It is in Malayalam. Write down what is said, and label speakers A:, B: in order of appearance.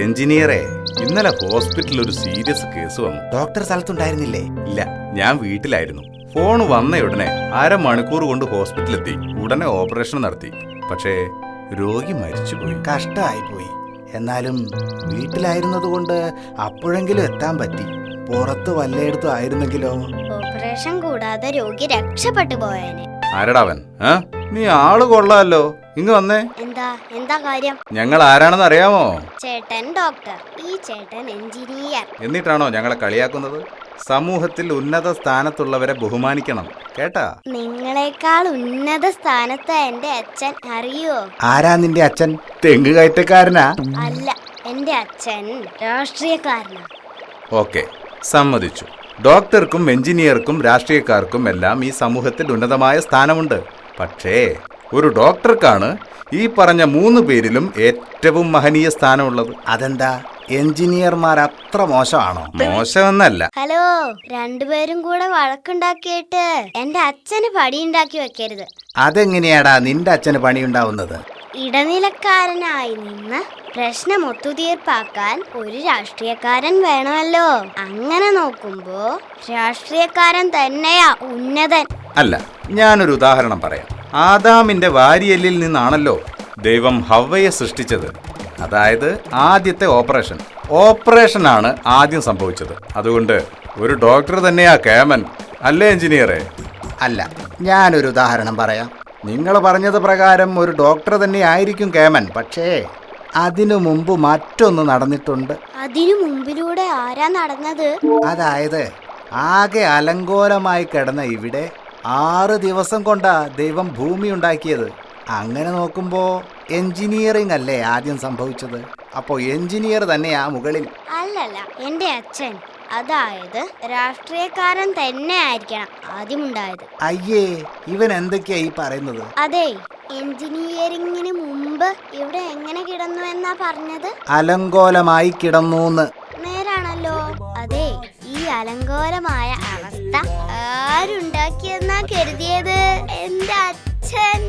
A: എഞ്ചിനീയറെ, ഇന്നലെ ഹോസ്പിറ്റലിൽ ഒരു സീരിയസ് കേസ് വന്നു.
B: ഡോക്ടർ സ്ഥലത്തുണ്ടായിരുന്നില്ലേ?
A: ഇല്ല, ഞാൻ വീട്ടിലായിരുന്നു. ഫോൺ വന്ന ഉടനെ അരമണിക്കൂർ കൊണ്ട് ഹോസ്പിറ്റലെത്തി. ഉടനെ ഓപ്പറേഷൻ നടത്തി. പക്ഷേ രോഗി മരിച്ചുപോയി.
B: കഷ്ടമായിപ്പോയി. എന്നാലും വീട്ടിലായിരുന്നത് കൊണ്ട് അപ്പോഴെങ്കിലും എത്താൻ പറ്റി. പുറത്ത് വല്ലയിടത്തും ആയിരുന്നെങ്കിലോ?
C: ഓപ്പറേഷൻ കൂടാതെ രോഗി രക്ഷപ്പെട്ടു പോയേനെ.
A: ആരടാവൻ? നീ ആള് കൊള്ളാലോ. ഇങ്ങ് വന്നേ.
C: എന്താ കാര്യം?
A: ഞങ്ങൾ ആരാണെന്ന് അറിയാമോ?
C: ചേട്ടൻ ഡോക്ടർ, ഈ ചേട്ടൻ എഞ്ചിനീയർ.
A: എന്നിട്ടാണോ ഞങ്ങളെ കളിയാക്കുന്നത്? സമൂഹത്തിൽ ഉന്നത സ്ഥാനത്തുള്ളവരെ ബഹുമാനിക്കണം, കേട്ടാ?
C: നിങ്ങളെക്കാൾ ഉന്നത സ്ഥാനത്ത് എന്റെ അച്ഛൻ, അറിയോ?
B: ആരാ നിന്റെ അച്ഛൻ? തെങ്ങ് കയറ്റക്കാരനാ?
C: അല്ല, എന്റെ അച്ഛൻ രാഷ്ട്രീയക്കാരനാ.
A: ഓക്കെ, സമ്മതിച്ചു. ഡോക്ടർക്കും എഞ്ചിനീയർക്കും രാഷ്ട്രീയക്കാർക്കും എല്ലാം ഈ സമൂഹത്തിൽ ഉന്നതമായ സ്ഥാനമുണ്ട്. പക്ഷേ ഒരു ഡോക്ടർക്കാണ് ഈ പറഞ്ഞ 3 പേരിലും ഏറ്റവും മഹനീയ സ്ഥാനമുള്ളത്.
B: അതെന്താ? എഞ്ചിനീയർമാർ അത്ര മോശമാണോ?
A: മോശമെന്നല്ല.
C: ഹലോ, രണ്ടുപേരും കൂടെ വഴക്കുണ്ടാക്കിയിട്ട് എന്റെ അച്ഛന് പടിയുണ്ടാക്കി വെക്കരുത്.
B: അതെങ്ങനെയാടാ നിന്റെ അച്ഛന് പണിയുണ്ടാവുന്നത്?
C: ഇടനിലക്കാരനായി നിന്ന് പ്രശ്നം ഒത്തുതീർപ്പാക്കാൻ ഒരു രാഷ്ട്രീയക്കാരൻ വേണമല്ലോ. അങ്ങനെ നോക്കുമ്പോ രാഷ്ട്രീയക്കാരൻ തന്നെയാ ഉന്നതൻ.
A: അല്ല, ഞാനൊരു ഉദാഹരണം പറയാം. ആദാമിന്റെ വാരിയെല്ലിൽ നിന്നാണല്ലോ ദൈവം ഹവ്വയെ സൃഷ്ടിച്ചത്. അതായത് ആദ്യത്തെ ഓപ്പറേഷനാണ് ആദ്യം സംഭവിച്ചത്. അതുകൊണ്ട് ഒരു ഡോക്ടർ തന്നെയാ കേമൻ, അല്ലേ എഞ്ചിനീയറെ?
B: അല്ല, ഞാനൊരു ഉദാഹരണം പറയാം. നിങ്ങൾ പറഞ്ഞത് പ്രകാരം ഒരു ഡോക്ടർ തന്നെ ആയിരിക്കും കേമൻ. പക്ഷേ അതിനു മുമ്പ് മറ്റൊന്ന് നടന്നിട്ടുണ്ട്.
C: അതിനു മുമ്പിലൂടെ ആരാ നടന്നത്?
B: അതായത് ആകെ അലങ്കോലമായി കിടന്ന ഇവിടെ 6 ദിവസം കൊണ്ടാ ദൈവം ഭൂമി ഉണ്ടാക്കിയത്. അങ്ങനെ നോക്കുമ്പോ എഞ്ചിനീയറിംഗ് അല്ലേ ആദ്യം സംഭവിച്ചത്? അപ്പോ എഞ്ചിനീയർ തന്നെയാ മുകളിൽ.
C: അല്ലല്ല, എന്റെ അച്ഛൻ, അതായത് രാഷ്ട്രീയക്കാരൻ തന്നെ ആയിരിക്കണം ആദ്യമുണ്ടായത്.
B: അയ്യേ, ഇവൻ എന്തൊക്കെയാ ഈ പറയുന്നത്?
C: അതെ, എഞ്ചിനീയറിംഗിന് മുമ്പ് ഇവിടെ എങ്ങനെ കിടന്നു എന്നാ പറഞ്ഞത്?
B: അലങ്കോലമായി കിടന്നൂന്ന്.
C: നേരാണല്ലോ. അതെ, ഈ അലങ്കോലമായ അവസ്ഥ ആരുണ്ടാക്കിയെന്നാ കരുതിയത്? എന്റെ അച്ഛൻ.